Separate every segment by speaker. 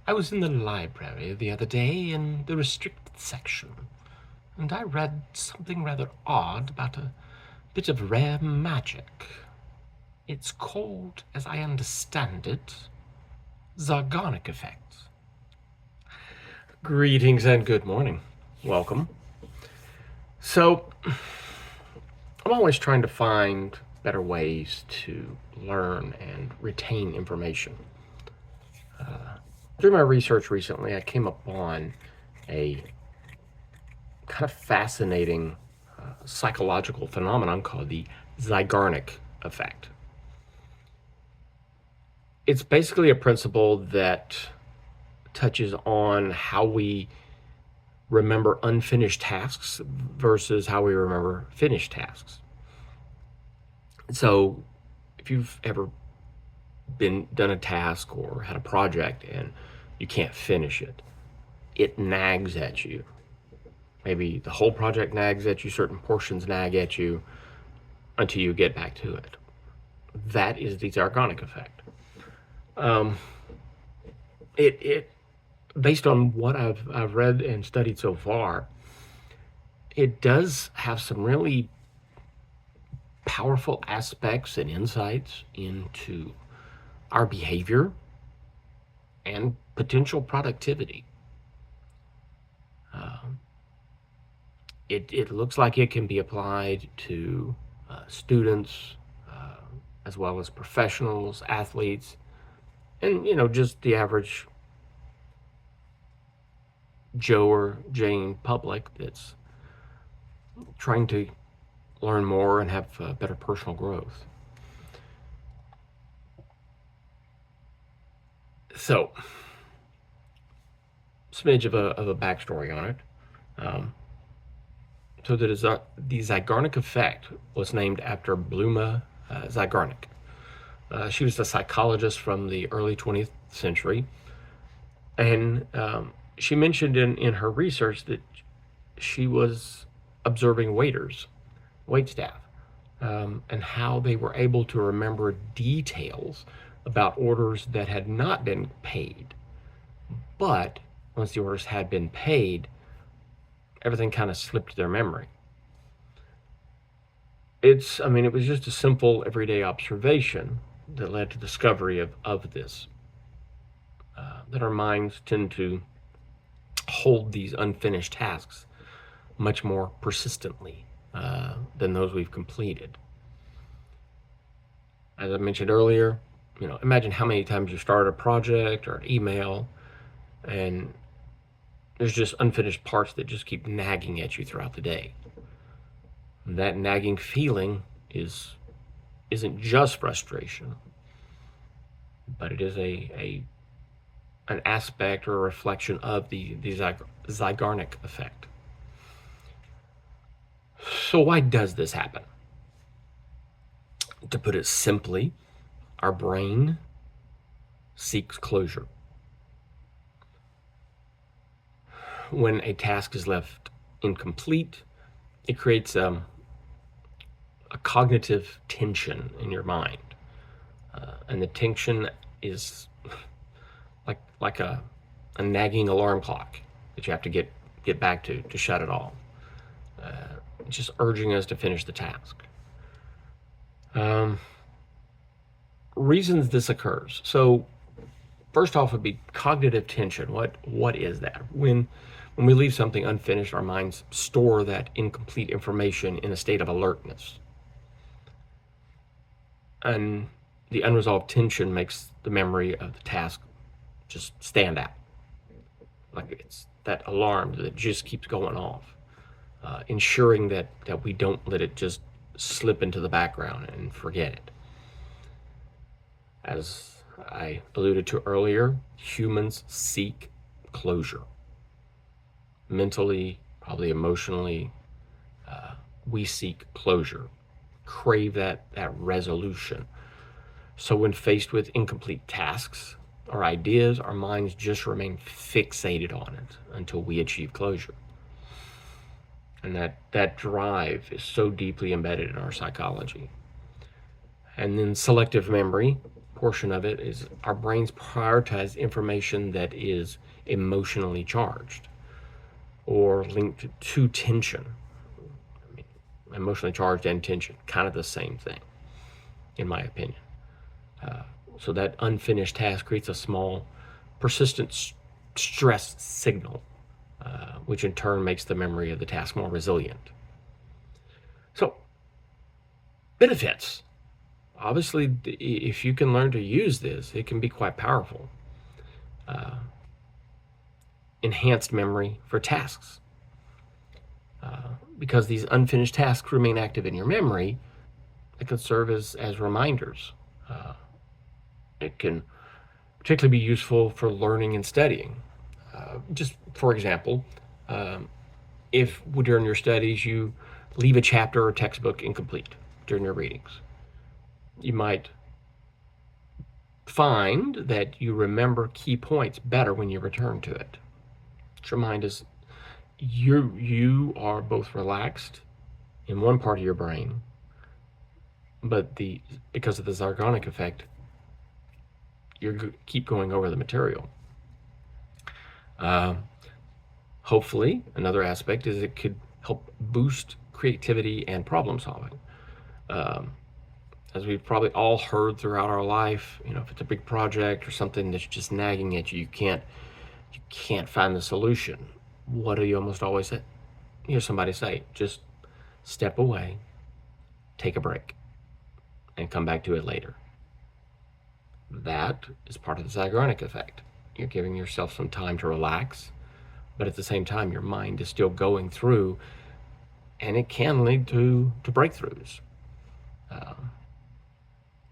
Speaker 1: I was in the library the other day in the restricted section, and I read something rather odd about a bit of rare magic. It's called, as I understand it, Zeigarnik Effect. Greetings and good morning. Welcome. So, I'm always trying to find better ways to learn and retain information. Through my research recently, I came upon a kind of fascinating psychological phenomenon called the Zeigarnik Effect. It's basically a principle that touches on how we remember unfinished tasks versus how we remember finished tasks. So, if you've ever done a task or had a project and you can't finish it, it nags at you. Maybe the whole project nags at you, certain portions nag at you until you get back to it. That is the Zeigarnik Effect. It based on what I've read and studied so far, it does have some really powerful aspects and insights into our behavior and potential productivity. It looks like it can be applied to students as well as professionals, athletes, and just the average Joe or Jane public that's trying to learn more and have better personal growth. So, smidge of a backstory on it. So the Zeigarnik Effect was named after Bluma Zeigarnik. She was a psychologist from the early 20th century, and she mentioned in her research that she was observing wait staff, and how they were able to remember details about orders that had not been paid. But once the orders had been paid, everything kind of slipped their memory. It was just a simple everyday observation that led to the discovery of this. That our minds tend to hold these unfinished tasks much more persistently than those we've completed. As I mentioned earlier, imagine how many times you start a project or an email and there's just unfinished parts that just keep nagging at you throughout the day. That nagging feeling isn't just frustration, but it is an aspect or a reflection of the Zeigarnik Effect. So why does this happen? To put it simply, our brain seeks closure. When a task is left incomplete, it creates a cognitive tension in your mind. And the tension is like a nagging alarm clock that you have to get back to shut it off. Just urging us to finish the task. Reasons this occurs. So first off would be cognitive tension. What is that? When we leave something unfinished, our minds store that incomplete information in a state of alertness. And the unresolved tension makes the memory of the task just stand out. Like it's that alarm that just keeps going off, ensuring that we don't let it just slip into the background and forget it. As I alluded to earlier, humans seek closure. Mentally, probably emotionally, we seek closure, crave that resolution. So when faced with incomplete tasks or ideas, our minds just remain fixated on it until we achieve closure. And that drive is so deeply embedded in our psychology. And then selective memory portion of it is our brains prioritize information that is emotionally charged or linked to tension. I mean, emotionally charged and tension, kind of the same thing, in my opinion. So that unfinished task creates a small, persistent stress signal, which in turn makes the memory of the task more resilient. So, benefits. Obviously, if you can learn to use this, it can be quite powerful. Enhanced memory for tasks. Because these unfinished tasks remain active in your memory, it can serve as reminders. It can particularly be useful for learning and studying. Just for example, if during your studies you leave a chapter or textbook incomplete during your readings, you might find that you remember key points better when you return to it. Just remind us you are both relaxed in one part of your brain, but because of the Zeigarnik effect, you keep going over the material. Hopefully, another aspect is it could help boost creativity and problem solving. As we've probably all heard throughout our life, if it's a big project or something that's just nagging at you, you can't find the solution. What do you almost always hear somebody say? Just step away, take a break, and come back to it later. That is part of the Zeigarnik effect. You're giving yourself some time to relax, but at the same time, your mind is still going through, and it can lead to breakthroughs.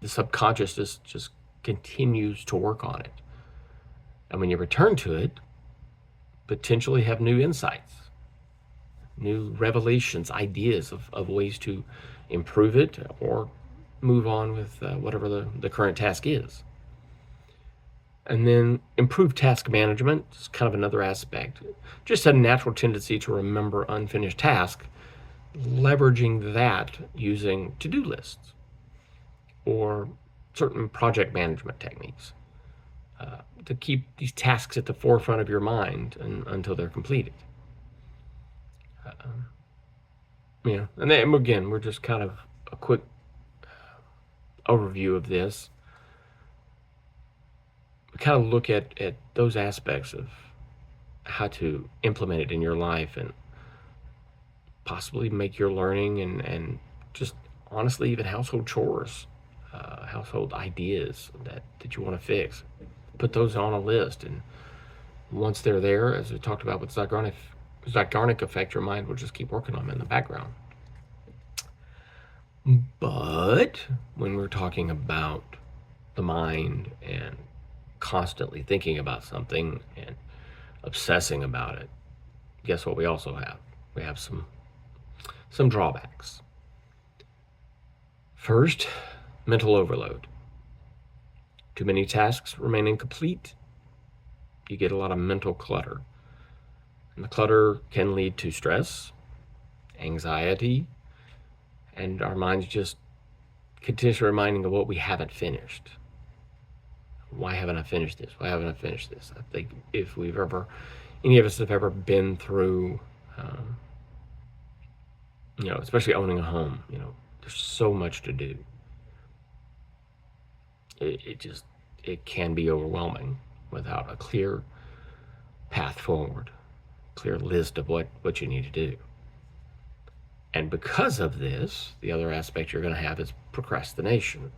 Speaker 1: The subconscious just continues to work on it. And when you return to it, potentially have new insights, new revelations, ideas of ways to improve it or move on with whatever the current task is. And then improved task management is kind of another aspect. Just a natural tendency to remember unfinished tasks, leveraging that using to-do lists or certain project management techniques to keep these tasks at the forefront of your mind until they're completed. And then again, we're just kind of a quick overview of this. We kind of look at those aspects of how to implement it in your life and possibly make your learning and just honestly even household chores, household ideas that you want to fix. Put those on a list, and once they're there, as we talked about with Zeigarnik effect, your mind will just keep working on them in the background. But when we're talking about the mind and constantly thinking about something and obsessing about it, guess what we also have? We have some drawbacks. First, mental overload. Too many tasks remain incomplete. You get a lot of mental clutter. And the clutter can lead to stress, anxiety, and our minds just continuously reminding of what we haven't finished. Why haven't I finished this? Why haven't I finished this? I think if any of us have ever been through, especially owning a home, there's so much to do. It can be overwhelming without a clear path forward, clear list of what you need to do. And because of this, the other aspect you're going to have is procrastination.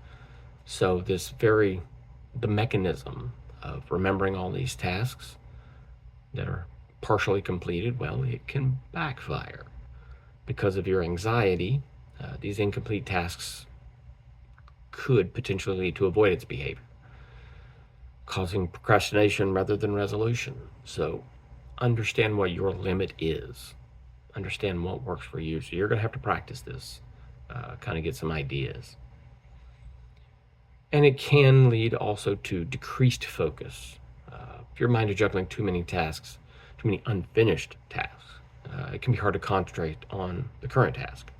Speaker 1: So the mechanism of remembering all these tasks that are partially completed, well, it can backfire. Because of your anxiety, these incomplete tasks could potentially lead to avoidance behavior, causing procrastination rather than resolution. So understand what your limit is. Understand what works for you. So you're going to have to practice this, kind of get some ideas. And it can lead also to decreased focus. If your mind is juggling too many tasks, too many unfinished tasks, it can be hard to concentrate on the current task.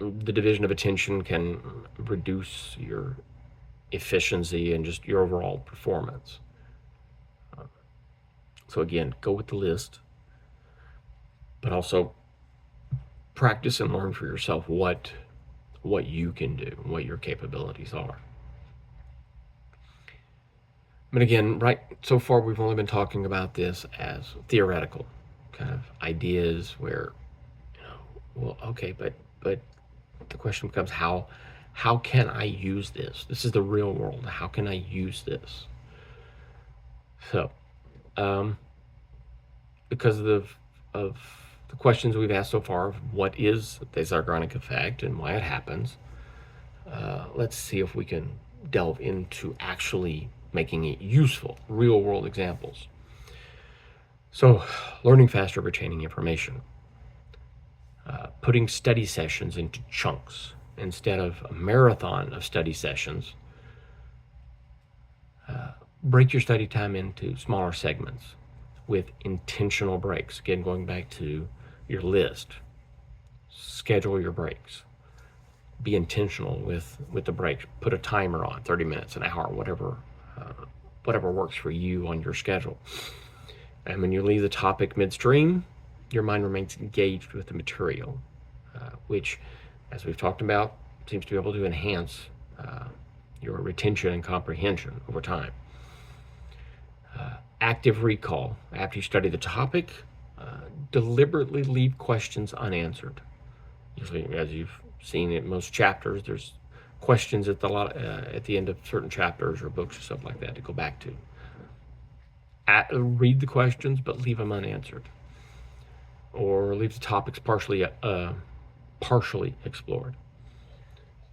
Speaker 1: the division of attention can reduce your efficiency and just your overall performance. So again, go with the list, but also practice and learn for yourself what you can do, what your capabilities are. But again, right so far we've only been talking about this as theoretical kind of ideas where, well, okay, but the question becomes how can I use this? This is the real world. How can I use this? So, because of the questions we've asked so far of what is the Zeigarnik effect and why it happens, let's see if we can delve into actually making it useful, real world examples. So, learning faster, retaining information. Putting study sessions into chunks instead of a marathon of study sessions. Break your study time into smaller segments with intentional breaks. Again, going back to your list, schedule your breaks. Be intentional with the breaks. Put a timer on, 30 minutes, an hour, whatever works for you on your schedule. And when you leave the topic midstream, your mind remains engaged with the material, which, as we've talked about, seems to be able to enhance your retention and comprehension over time. Active recall. After you study the topic, deliberately leave questions unanswered. Usually, as you've seen in most chapters, there's questions at the end of certain chapters or books or stuff like that to go back to. Read the questions, but leave them unanswered, or leave the topics partially explored.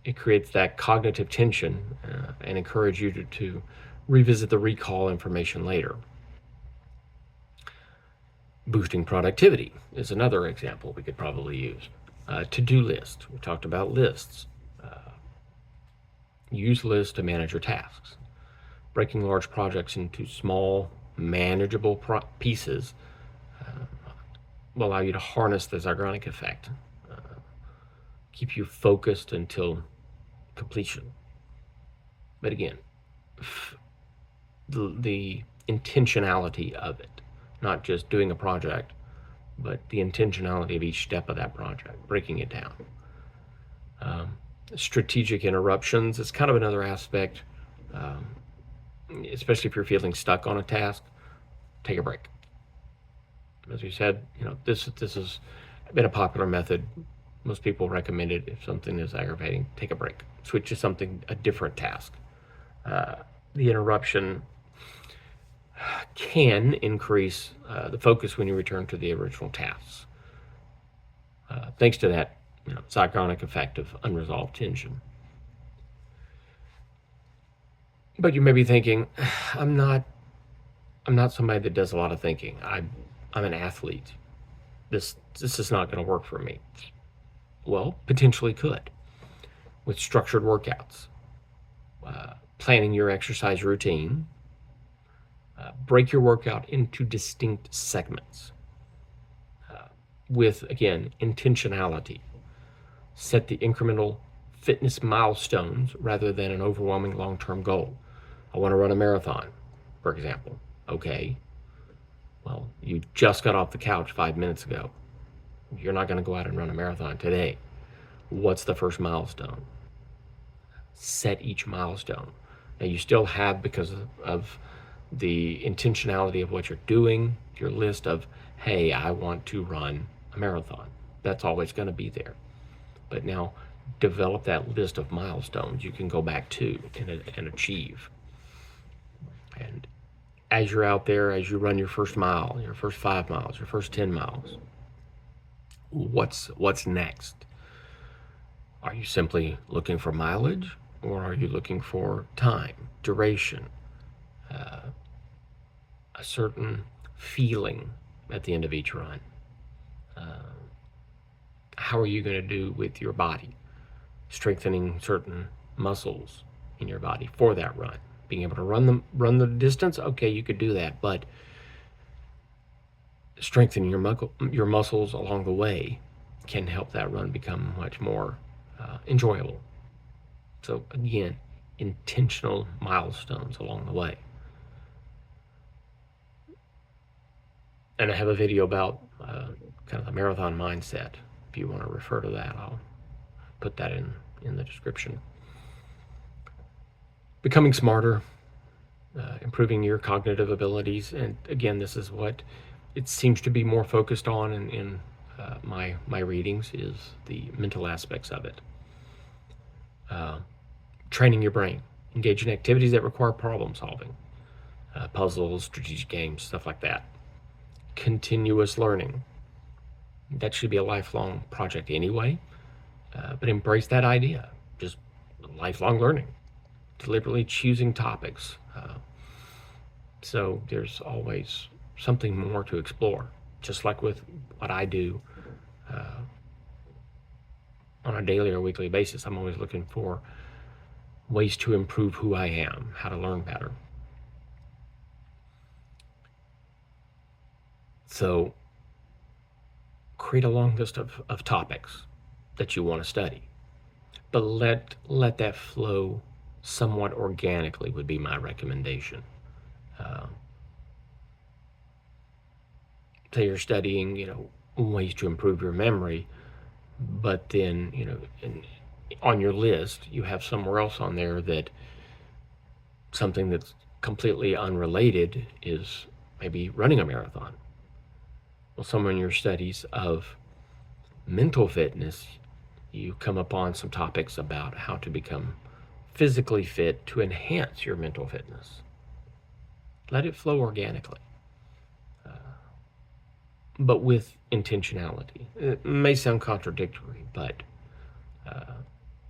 Speaker 1: It creates that cognitive tension and encourage you to revisit the recall information later. Boosting productivity is another example we could probably use. To-do list. We talked about lists. Use lists to manage your tasks. Breaking large projects into small, manageable pieces will allow you to harness the Zeigarnik effect. Keep you focused until completion. But again, the intentionality of it, not just doing a project, but the intentionality of each step of that project, breaking it down. Strategic interruptions is kind of another aspect, especially if you're feeling stuck on a task. Take a break. As we said, this has been a popular method. Most people recommend it if something is aggravating. Take a break. Switch to a different task. The interruption can increase the focus when you return to the original tasks. Thanks to that Zeigarnik effect of unresolved tension. But you may be thinking, I'm not somebody that does a lot of thinking. I'm an athlete. This is not going to work for me. Well, potentially could, with structured workouts, planning your exercise routine. Break your workout into distinct segments with, again, intentionality. Set the incremental fitness milestones rather than an overwhelming long-term goal. I want to run a marathon, for example. Okay, well, you just got off the couch 5 minutes ago. You're not going to go out and run a marathon today. What's the first milestone? Set each milestone. Now, you still have, because of the intentionality of what you're doing, your list of, hey, I want to run a marathon. That's always going to be there. But now develop that list of milestones you can go back to and achieve. And as you're out there, as you run your first mile, your first 5 miles, your first 10 miles, what's next? Are you simply looking for mileage, or are you looking for time, duration, a certain feeling at the end of each run? How are you going to do with your body? Strengthening certain muscles in your body for that run. Being able to run the distance, okay, you could do that, but strengthening your muscles along the way can help that run become much more enjoyable. So again, intentional milestones along the way. And I have a video about kind of the marathon mindset. If you want to refer to that, I'll put that in the description. Becoming smarter, improving your cognitive abilities, and again, this is what it seems to be more focused on in my readings, is the mental aspects of it. Training your brain, engage in activities that require problem solving, puzzles, strategic games, stuff like that. Continuous learning. That should be a lifelong project anyway, but embrace that idea. Just lifelong learning, deliberately choosing topics. So there's always something more to explore, just like with what I do on a daily or weekly basis. I'm always looking for ways to improve who I am, how to learn better. So create a long list of topics that you want to study, but let that flow somewhat organically would be my recommendation. Say you're studying, ways to improve your memory, but then, on your list, you have somewhere else on there that something that's completely unrelated is maybe running a marathon. Well, somewhere in your studies of mental fitness, you come upon some topics about how to become physically fit to enhance your mental fitness. Let it flow organically, but with intentionality. It may sound contradictory, but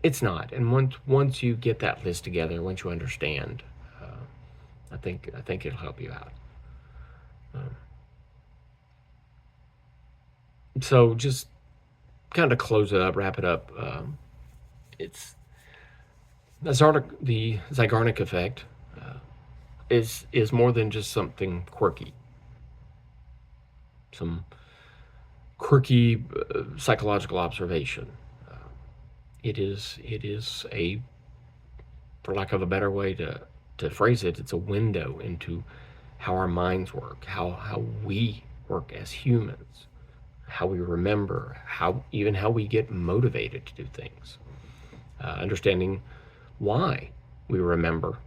Speaker 1: it's not. And once you get that list together, once you understand, I think it'll help you out. So just kind of close it up, wrap it up. It's the Zeigarnik Effect is more than just something quirky. Some quirky psychological observation. It is a, for lack of a better way to phrase it, it's a window into how our minds work, how we work as humans, how we remember, how we get motivated to do things, understanding why we remember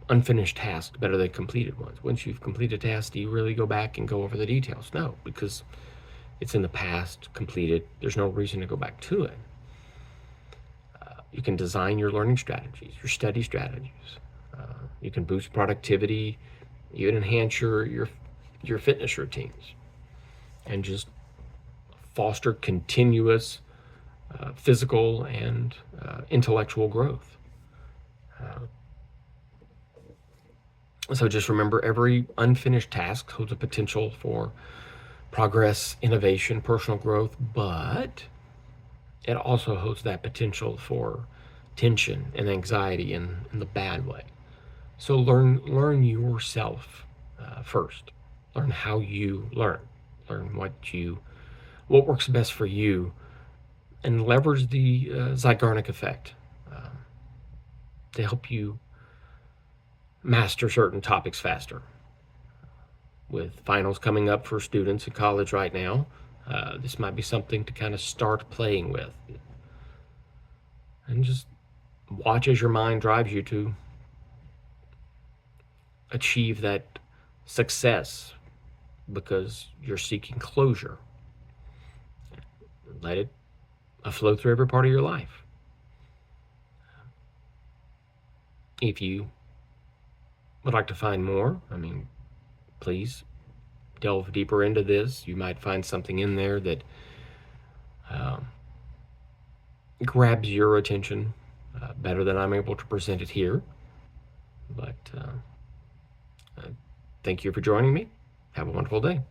Speaker 1: unfinished tasks better than completed ones. Once you've completed a task, do you really go back and go over the details? No, because it's in the past, completed. There's no reason to go back to it. You can design your learning strategies, your study strategies. You can boost productivity. You can enhance your fitness routines, and just foster continuous physical and intellectual growth. So just remember, every unfinished task holds a potential for progress, innovation, personal growth, but it also holds that potential for tension and anxiety in the bad way. So learn yourself first. Learn how you learn. Learn what works best for you, and leverage the Zeigarnik Effect to help you master certain topics faster. With finals coming up for students in college right now, this might be something to kind of start playing with. And just watch as your mind drives you to achieve that success, because you're seeking closure. Let it flow through every part of your life. If you would like to find more, please delve deeper into this. You might find something in there that grabs your attention better than I'm able to present it here. But thank you for joining me. Have a wonderful day.